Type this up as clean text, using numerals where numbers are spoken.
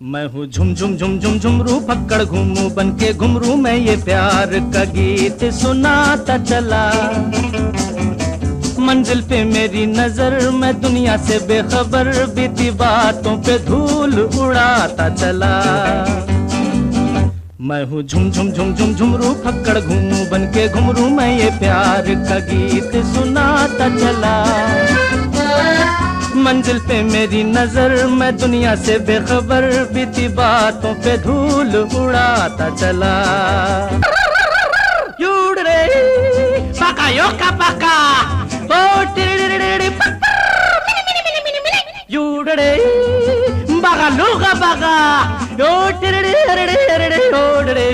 मैं हूँ झुम झुम झुम झुम झुमरू पकड़ घूमू बन के घुमरू, मैं ये प्यार का गीत सुनाता चला। मंजिल पे मेरी नजर, मैं दुनिया से बेखबर, बीती बातों पे धूल उड़ाता चला। मैं हूँ झुम झुम झुम झुम झुमरू पकड़ घूमू बन के घुमरू, मैं ये प्यार का गीत सुनाता चला। मंजिल पे मेरी नजर, मैं दुनिया से बेखबर, बीती बातों पे धूल उड़ाता चला। यूडरे पका योका पका ओ टिरिरिरिरि यूडरे बगा लुगा बगा ओ टिरिरिरिरि ओडरे